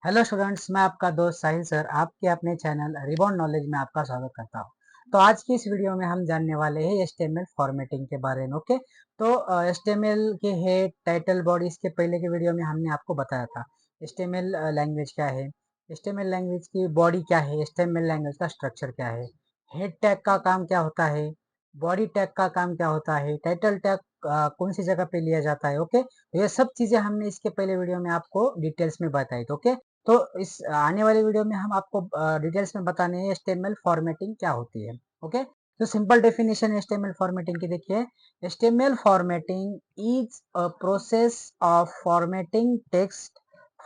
Hello students, मैं आपका दोस्त साहिल सर आपके अपने चैनल रिबॉन नॉलेज में आपका स्वागत करता हूं। तो आज की इस वीडियो में हम जानने वाले हैं एचटीएमएल फॉर्मेटिंग के बारे में। ओके, तो एचटीएमएल के हेड टाइटल बॉडी, इसके पहले के वीडियो में हमने आपको बताया था एचटीएमएल लैंग्वेज क्या है, एचटीएमएल लैंग्वेज की बॉडी क्या है, एचटीएमएल लैंग्वेज का स्ट्रक्चर क्या है, हेड टैग का काम क्या होता है, बॉडी टैग का काम क्या होता है, टाइटल टैग कौन सी जगह पे लिया जाता है। ओके, तो ये सब चीजें हमने इसके पहले वीडियो में आपको डिटेल्स में बताई थी। ओके, तो इस आने वाले वीडियो में हम आपको डिटेल्स में बताने हैं एचटीएमएल फॉर्मेटिंग क्या होती है। ओके, तो सिंपल डेफिनेशन एचटीएमएल फॉर्मेटिंग की देखिए, HTML formatting is a process of formatting text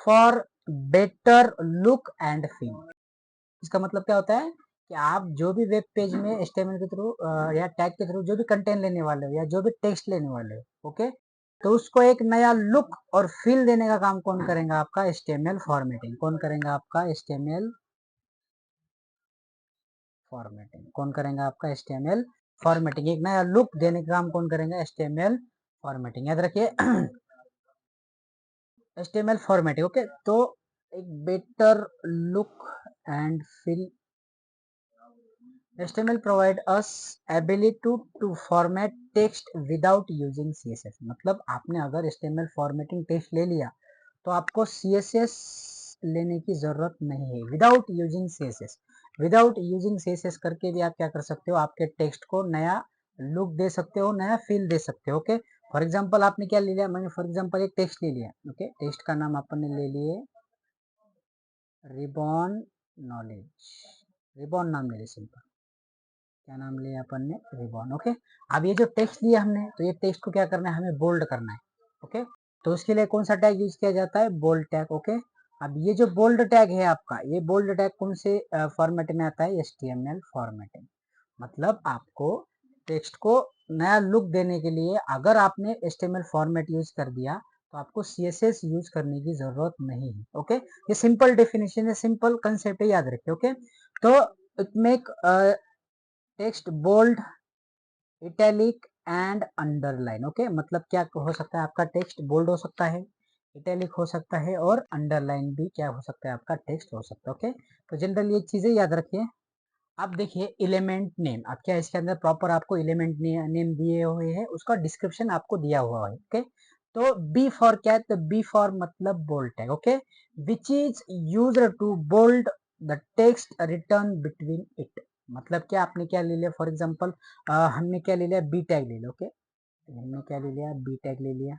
for better look and feel. इसका मतलब क्या होता है कि आप जो भी वेब पेज में एचटीएमएल के थ्रू या टैग के थ्रू जो भी कंटेंट लेने वाले हो या जो भी टेक्स्ट लेने वाले हो, ओके, तो उसको एक नया लुक और फील देने का काम कौन करेगा? आपका एचटीएमएल फॉर्मेटिंग। कौन करेगा? आपका एचटीएमएल फॉर्मेटिंग। कौन करेगा? आपका एचटीएमएल फॉर्मेटिंग। एक नया लुक देने का काम कौन करेगा? HTML formatting. याद रखिए एचटीएमएल फॉर्मेटिंग। ओके, तो एक better look and feel. HTML provide us ability to format text without using CSS। मतलब आपने अगर HTML फॉर्मेटिंग टेक्स्ट ले लिया तो आपको CSS लेने की जरूरत नहीं है। Without using CSS, without using CSS करके भी आप क्या कर सकते हो? आपके टेक्स्ट को नया लुक दे सकते हो, नया फील दे सकते हो। ओके, फॉर एग्जाम्पल आपने क्या ले लिया? मैंने फॉर एग्जाम्पल एक टेक्स्ट ले लिया। ओके, टेक्स्ट का नाम आपने ले लिए रिबॉन नॉलेज। रिबॉन नाम ले लिया, सिंपल। क्या नाम लिया अपन ने? रिबॉन। ओके, अब ये जो टेक्स्ट लिया हमने, तो ये टेक्स्ट को क्या करना है? हमें बोल्ड करना है। ओके, तो उसके लिए कौन सा टैग यूज किया जाता है? Bold tag. ओके, अब ये जो बोल्ड टैग है आपका, ये बोल्ड टैग कौन से फॉर्मेट में आता है? HTML formatting. मतलब आपको टेक्स्ट को नया लुक देने के लिए अगर आपने एचटीएमएल फॉर्मेट यूज कर दिया तो आपको सीएसएस यूज करने की जरूरत नहीं है। ओके, ये सिंपल डेफिनेशन है, सिंपल कंसेप्ट है, याद रखिए। ओके, तो it make text bold, italic and underline. Okay, मतलब क्या हो सकता है? आपका टेक्स्ट बोल्ड हो सकता है, इटैलिक हो सकता है और अंडरलाइन भी क्या हो सकता है? आपका टेक्स्ट हो सकता है। ओके, तो जनरल ये चीजें याद रखिए। अब देखिए एलिमेंट नेम, अब क्या इसके अंदर प्रॉपर आपको एलिमेंट नेम दिए हुए हैं, उसका डिस्क्रिप्शन आपको दिया हुआ है। ओके, तो बी फॉर क्या है? तो बी फॉर मतलब bold tag. Okay, which is used to bold the text written between it. मतलब क्या आपने क्या ले लिया? फॉर एग्जांपल हमने क्या ले लिया? बी टैग ले लिया। ओके, हमने क्या ले लिया? बी टैग ले लिया।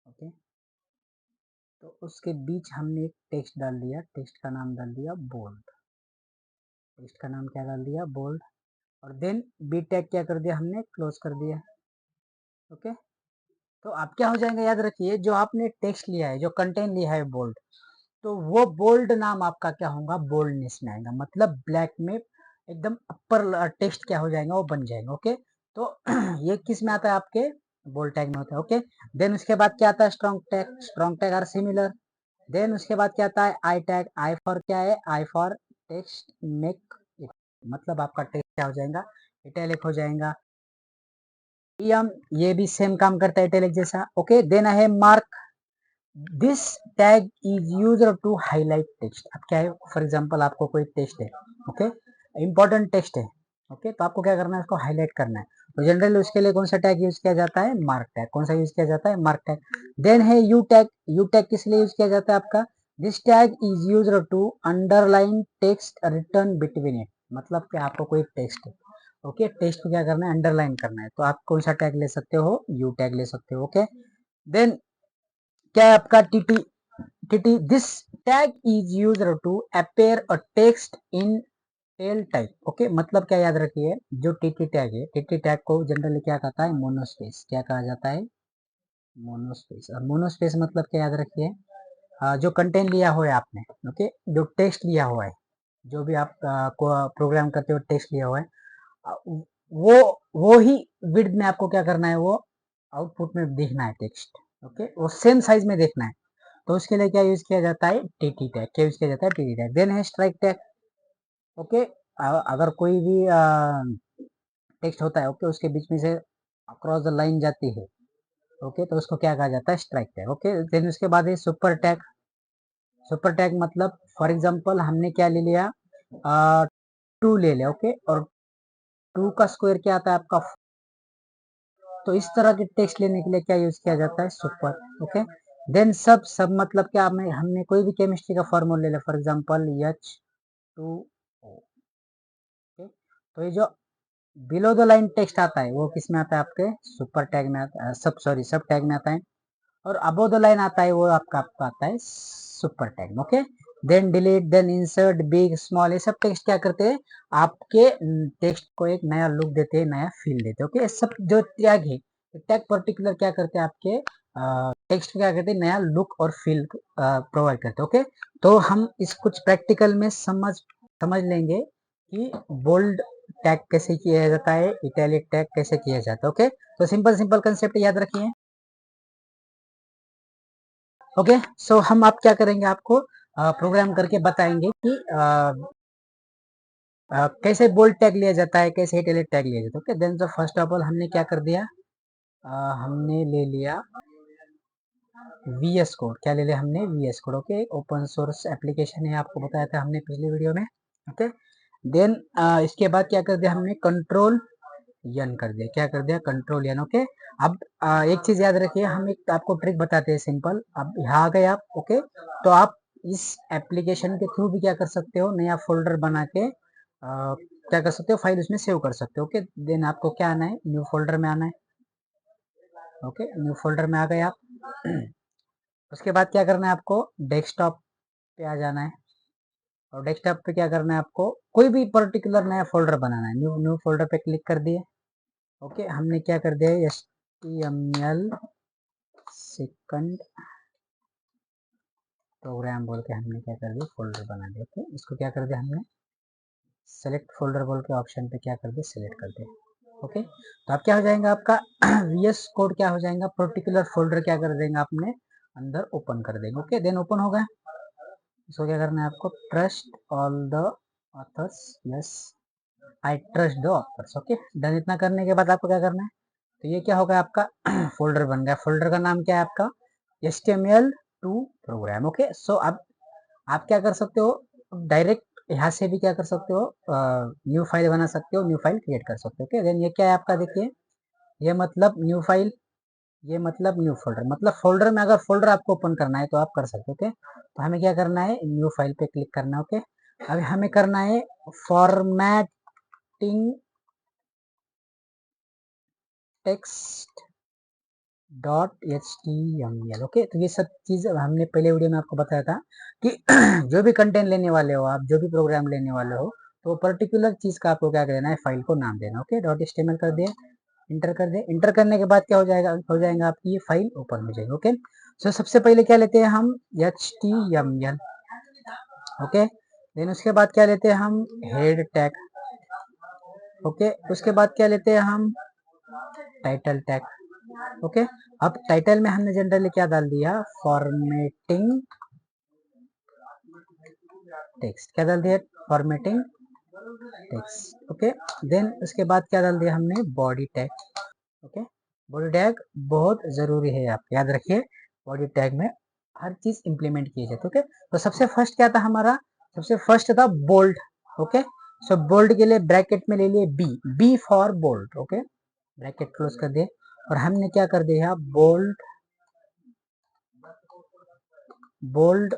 ओके, तो उसके बीच हमने एक टेक्स्ट डाल दिया, टेक्स्ट का नाम डाल दिया बोल्ड। टेक्स्ट का नाम क्या डाल दिया? बोल्ड। और देन बी टैग क्या कर दिया? हमने क्लोज कर दिया। ओके, तो आप क्या हो जाएंगे? याद रखिए, जो आपने टेक्स्ट लिया है, जो कंटेंट लिया है बोल्ड, तो वो बोल्ड नाम आपका क्या होगा? बोल्डनेस में आएगा। मतलब ब्लैक में एकदम अपर टेक्स्ट क्या हो जाएगा? वो बन जाएगा। ओके, तो ये किस में आता है? आपके बोल्ड टैग में होता है। ओके, देन उसके बाद क्या आता है? Strong tag. Strong tag are similar. Then उसके बाद क्या आता है? I tag. आई फॉर क्या है? I for text make it. मतलब आपका टेक्स्ट क्या हो जाएगा? इटैलिक हो जाएगा। ये भी सेम काम करता है इटैलिक जैसा। ओके, देन है mark. This tag is use to highlight text. अब क्या है? फॉर एग्जांपल आपको कोई टेक्स्ट है, ओके, इंपॉर्टेंट टेक्स्ट है, ओके, तो आपको क्या करना है? उसको हाईलाइट करना है। तो जनरली उसके लिए कौन सा टैग यूज किया जाता है? Mark tag. कौन सा यूज किया जाता है? Mark tag. देन है यू टैग। यू टैग किस लिए यूज किया जाता है आपका? This tag is use to underline text written between it. मतलब कि आपको कोई टेक्स्ट है, ओके, टेक्स्ट को क्या करना है? अंडरलाइन करना है, तो आप कौन सा टैग ले सकते हो? यू टैग ले सकते हो। ओके, देन क्या है आपका? TT. TT, this tag is use to appear a text in teletype. Okay, मतलब क्या? याद रखिए, जो टीटी टैग है, टीटी टैग को जनरली क्या कहता है? मोनोस्पेस। क्या कहा जाता है? मोनोस्पेस। और मोनोस्पेस मतलब क्या? याद रखिए, जो कंटेंट लिया हुआ है आपने, ओके, जो टेक्स्ट लिया हुआ है, जो भी आप प्रोग्राम करते हो टेक्स्ट लिया हुआ है, अ, वो वो ही विड्थ में आपको क्या करना है? वो आउटपुट में दिखना है टेक्स्ट। ओके, वो सेम साइज में देखना है, तो उसके लिए क्या यूज किया जाता है? TT tag. क्या यूज किया जाता है? TT tag. देन है स्ट्राइक टैग। ओके, अगर कोई भी टेक्स्ट होता है, ओके, उसके बीच में से अक्रॉस द लाइन जाती है, ओके, तो उसको क्या कहा जाता है? Strike tag. ओके, देन उसके बाद है सुपर टैग। सुपर टैग मतलब फॉर एग्जांपल हमने क्या ले लिया, 2 ले लिया, ओके, और 2 का स्क्वायर क्या आता है आपका, तो इस तरह के टेक्स्ट लेने के लिए क्या यूज किया जाता है, सुपर, ओके। देन सब सब मतलब क्या, हमने कोई भी केमिस्ट्री का फॉर्मूला ले लिया, फॉर एग्जांपल H2O, ओके। तो ये जो बिलो द लाइन टेक्स्ट आता है वो किस में आता है, आपके सुपर टैग में आता है, सब टैग में आता है। और अबो द लाइन आता है वो आपका आता है super tag, okay. Then delete, then insert, big small, ये सब टेक्स्ट क्या करते हैं, आपके टेक्स्ट को एक नया लुक देते हैं, नया फील देते हैं, ओके। सब जो टैग है, टैग पर्टिकुलर क्या करते हैं, आपके टेक्स्ट क्या करते हैं, नया लुक और फील प्रोवाइड करते हैं, ओके। तो हम इस कुछ प्रैक्टिकल में समझ लेंगे कि बोल्ड टैग कैसे किया जाता है, इटैलिक टैग कैसे किया जाता है, ओके। तो सिंपल सिंपल कंसेप्ट याद रखिए, ओके। सो हम आप क्या करेंगे, आपको प्रोग्राम करके बताएंगे कि कैसे बोल्ड टैग लिया जाता है, कैसे इटैलिक टैग लिया जाता है, okay. Then first of all हमने क्या कर दिया, हमने ले लिया VS कोड, क्या ले लिया हमने, VS code, okay. Open source application है, आपको बताया था हमने पिछली वीडियो में, ओके। देन इसके बाद क्या कर दिया हमने, कंट्रोल यन कर दिया, क्या कर दिया, कंट्रोल यन, ओके। अब एक चीज याद रखिए, हम एक आपको ट्रिक बताते हैं सिंपल। अब यहाँ आ गए आप, ओके। तो आप इस एप्लीकेशन के थ्रू भी क्या कर सकते हो, नया फोल्डर बना के क्या कर सकते हो, फाइल उसमें सेव कर सकते हो, ओके। देन आपको क्या आना है, न्यू फोल्डर में आना है, ओके। न्यू फोल्डर में आ गए आप। उसके बाद क्या करना है, आपको डेस्कटॉप पे आ जाना है, और डेस्कटॉप पे क्या करना है, आपको कोई भी पर्टिकुलर नया फोल्डर बनाना है, न्यू न्यू फोल्डर पे क्लिक कर दिए, ओके। हमने क्या कर दिया, HTML सेकंड प्रोग्राम बोल के हमने क्या कर दिया, फोल्डर बना दिया, ओके। इसको क्या कर दिया हमने, सेलेक्ट फोल्डर बोल के ऑप्शन पे क्या कर दिया, सिलेक्ट कर दिया, ओके। तो अब क्या हो जाएगा आपका VS कोड क्या हो जाएगा, पर्टिकुलर फोल्डर क्या कर देंगे आपने अंदर ओपन कर देंगे, ओके। देन ओपन हो गया। इसको क्या करना है आपको, trust all the author's, yes I trust the author's, okay. Done इतना करने के बाद आपको क्या करना है, तो ये क्या होगा आपका फोल्डर बन गया। फोल्डर का नाम क्या है आपका, HTML2 प्रोग्राम, ओके। सो अब आप क्या कर सकते हो, डायरेक्ट यहाँ से भी क्या कर सकते हो, न्यू फाइल बना सकते हो, न्यू फाइल क्रिएट कर सकते हो, ओके। देन ये क्या है आपका, देखिए ये मतलब न्यू फाइल, ये मतलब न्यू फोल्डर, मतलब फोल्डर में अगर फोल्डर आपको ओपन करना है तो आप कर सकते हो, ओके। तो हमें क्या करना है, न्यू फाइल पे क्लिक करना है, ओके। अब हमें करना है फॉर्मेटिंग टेक्स्ट .html, ओके। तो ये सब चीज हमने पहले वीडियो में आपको बताया था कि जो भी कंटेंट लेने वाले हो आप, जो भी प्रोग्राम लेने वाले हो, तो पर्टिकुलर चीज का आपको क्या करना है, फाइल को नाम देना, ओके। .html कर दिया, इंटर कर दिया। इंटर करने के बाद क्या हो जाएगा आपकी ये फाइल ओपन हो जाएगी, ओके। सो सबसे पहले क्या लेते हैं हम, HTML, ओके। देन उसके बाद क्या लेते हैं हम, हेड टैग, ओके। उसके बाद क्या लेते हैं हम, टाइटल टैग, ओके। अब टाइटल में हमने जनरली क्या डाल दिया, फॉर्मेटिंग टेक्स्ट, क्या डाल दिया, फॉर्मेटिंग टेक्स्ट, ओके। देन उसके बाद क्या डाल दिया हमने, body tag, okay. Body tag बहुत जरूरी है, आप याद रखिए, बॉडी टैग में हर चीज इंप्लीमेंट की जाती है, ओके। तो सबसे फर्स्ट क्या था हमारा, सबसे फर्स्ट था बोल्ड, ओके। सो बोल्ड के लिए ब्रैकेट में ले लिए B for bold, okay. Bracket close कर दिए, और हमने क्या कर दिया, बोल्ड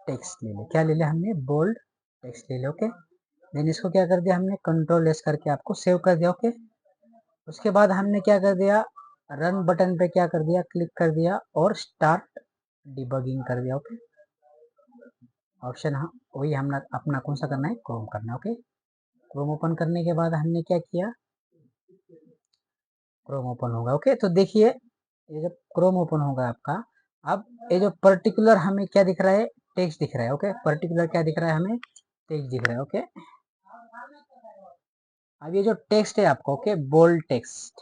टेक्स्ट ले लिया, क्या ले लिया हमने, बोल्ड टेक्स्ट ले लिया, ओके। देन इसको क्या कर दिया हमने, कंट्रोल एस करके आपको सेव कर दिया, ओके। उसके बाद हमने क्या कर दिया, रन बटन पे क्या कर दिया, क्लिक कर दिया, और स्टार्ट डिबगिंग कर दिया, ओके। ऑप्शन हाँ वही हमने अपना कौन सा करना है, क्रोम करना है, ओके। क्रोम ओपन करने के बाद हमने क्या किया, क्रोम ओपन होगा, ओके। तो देखिए ये जब क्रोम ओपन होगा आपका, अब ये जो पर्टिकुलर हमें क्या दिख रहा है, टेक्स्ट दिख रहा है, ओके। पर्टिकुलर क्या दिख रहा है हमें, टेक्स्ट दिख रहा है, ओके। अब ये जो टेक्स्ट है आपका, ओके, बोल्ड टेक्स्ट,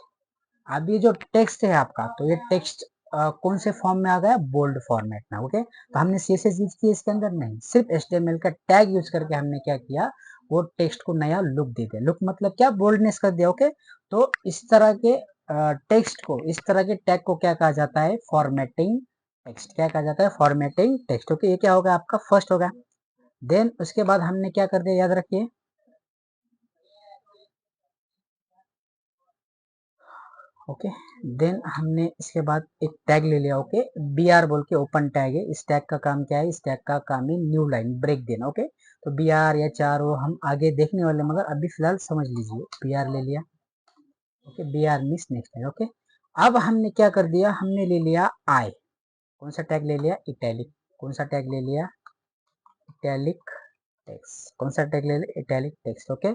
अब ये जो टेक्स्ट है आपका, तो ये टेक्स्ट कौन से फॉर्म में आ गया, बोल्ड फॉर्मेट में, ओके। तो हमने CSS यूज किया इसके अंदर, नहीं, सिर्फ HTML का टैग यूज करके हमने क्या किया, वो टेक्स्ट को नया लुक दे दिया। लुक मतलब क्या, बोल्डनेस कर दिया, ओके। तो इस तरह के टेक्स्ट को, इस तरह के टैग को क्या कहा जाता है, फॉर्मेटिंग टेक्स्ट क्या कहा जाता है, फॉर्मेटिंग टेक्स्ट। ओके, ये क्या होगा आपका फर्स्ट होगा। देन उसके बाद हमने क्या कर दिया, याद रखिए, ओके। देन हमने इसके बाद एक टैग ले लिया, ओके, बी आर बोल के ओपन टैग है। इस टैग का काम क्या है, इस टैग का काम है न्यू लाइन ब्रेक देना, ओके। तो बी आर या चार वो हम आगे देखने वाले, मगर अभी फिलहाल समझ लीजिए, बी आर ले लिया, okay, B R means next line, okay. अब हमने क्या कर दिया, हमने ले लिया आई, कौन सा टैग ले लिया, इटैलिक, कौन सा टैग ले लिया, इटैलिक टेक्स्ट, कौन सा टैग ले लिया, इटैलिक टेक्स्ट, ओके।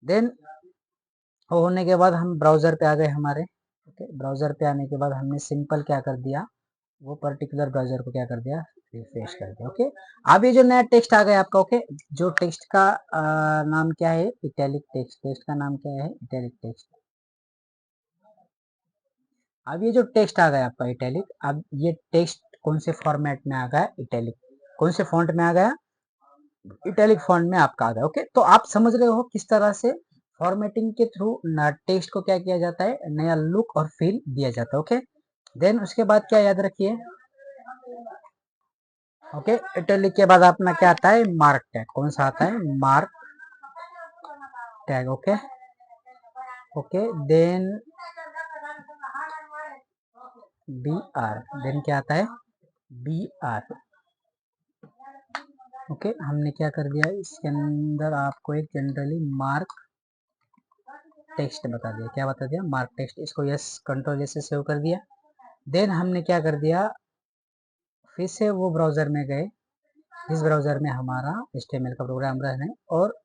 देन होने के बाद हम ब्राउजर पे आ गए हमारे, ओके। ब्राउजर पे आने के बाद हमने सिंपल क्या कर दिया, वो पर्टिकुलर ब्राउजर को क्या कर दिया, रिफ्रेश कर दिया, ओके। अब ये जो नया टेक्स्ट आ गया आपका, ओके, जो टेक्स्ट का नाम क्या है, इटैलिक टेक्स्ट, टेक्स्ट का नाम क्या है, इटैलिक टेक्स्ट। अब ये जो टेक्स्ट आ गया आपका इटैलिक, अब ये टेक्स्ट कौन से फॉर्मेट में आ गया, इटैलिक, कौन से फॉन्ट में आ गया, इटैलिक फॉन्ट में आपका आ गया, ओके। तो आप समझ रहे हो किस तरह से फॉर्मेटिंग के थ्रू टेक्स्ट को क्या किया जाता है, नया लुक और फील दिया जाता है, ओके। देन उसके बाद क्या याद रखिए, ओके, इटैलिक के बाद अपना क्या आता है, मार्क टैग, कौन सा आता है, mark tag, okay, okay. Then B R, then क्या आता है, बी आर, ओके। हमने क्या कर दिया, इसके अंदर आपको एक जनरली मार्क टेक्स्ट बता दिया, क्या बता दिया, मार्क टेक्स्ट। इसको यस कंट्रोल एस से सेव कर दिया। देन हमने क्या कर दिया, फिर से वो ब्राउजर में गए जिस ब्राउजर में हमारा HTML का प्रोग्राम रहा है, और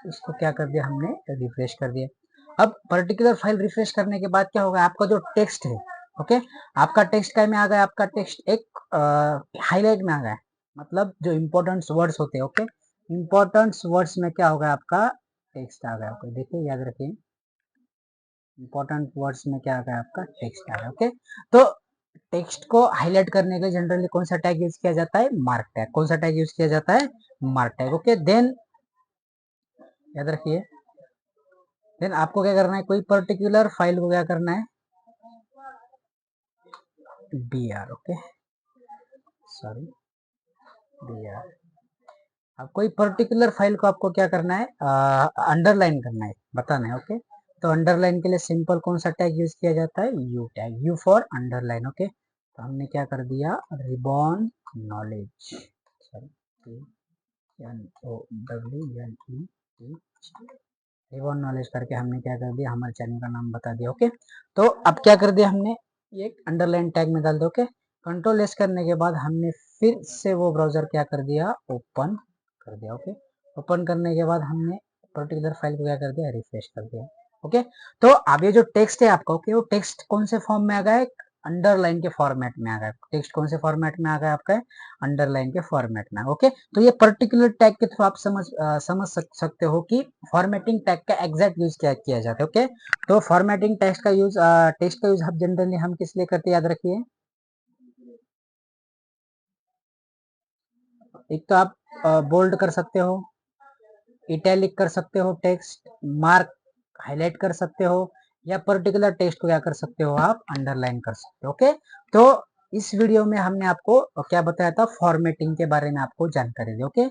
इसको क्या कर दिया, हमने रिफ्रेश कर दिया। अब पर्टिकुलर फाइल रिफ्रेश करने के बाद क्या होगा, आपका जो टेक्स्ट है, ओके, आपका टेक्स्ट क्या में आ गया, आपका टेक्स्ट एक हाईलाइट में आ गया, मतलब जो इंपॉर्टेंट वर्ड्स होते हैं, ओके, इंपॉर्टेंट वर्ड्स में क्या होगा, आपका टेक्स्ट आ गया, ओके। देखिए याद रखिए, इंपॉर्टेंट वर्ड्स में क्या आ गया, आपका टेक्स्ट आ गया, ओके। तो टेक्स्ट को हाईलाइट करने के लिए जनरली कौन सा टैग यूज किया जाता है, मार्क टैग, कौन सा टैग यूज किया जाता है, मार्क टैग, ओके। देन याद रखिए, देन आपको क्या करना है, कोई पर्टिकुलर फाइल को क्या करना है, B R, okay, sorry, B R. अब कोई पर्टिकुलर फाइल को आपको क्या करना है, अंडरलाइन करना है, बताना है, ओके। तो अंडरलाइन के लिए सिंपल कौन सा टैग यूज किया जाता है, U tag, U for underline, okay. तो हमने क्या कर दिया, ribbon knowledge, sorry, N O W N E ribbon knowledge करके हमने क्या कर दिया, हमारे चैनल का नाम बता दिया, ओके। तो अब क्या कर दिया हमने, ये अंडरलाइन टैग में डाल दो, ओके। कंट्रोल एस करने के बाद हमने फिर से वो ब्राउजर क्या कर दिया, ओपन कर दिया, ओके। ओपन करने के बाद हमने पर्टिकुलर फाइल को क्या कर दिया, रिफ्रेश कर दिया, ओके। तो अब ये जो टेक्स्ट है आपका, ओके, वो टेक्स्ट कौन से फॉर्म में आ गया है, अंडरलाइन के फॉर्मेट में आ गया, टेक्स्ट कौन से फॉर्मेट में आ गया आपका, अंडरलाइन के फॉर्मेट में, ओके। तो ये पर्टिकुलर टैग के थ्रू आप समझ सकते हो कि फॉर्मेटिंग टैग का एग्जैक्ट यूज क्या किया जाता है, ओके। तो फॉर्मेटिंग टेक्स्ट का यूज, टेक्स्ट का यूज हम जनरली हम किस लिए करते हैं, याद रखिए, एक तो आप बोल्ड कर सकते हो, इटैलिक कर सकते हो टेक्स्ट, मार्क हाईलाइट कर सकते हो, या पर्टिकुलर टेक्स्ट को क्या कर सकते हो, आप अंडरलाइन कर सकते हो, ओके। तो इस वीडियो में हमने आपको क्या बताया था, फॉर्मेटिंग के बारे में आपको जानकारी दी, ओके।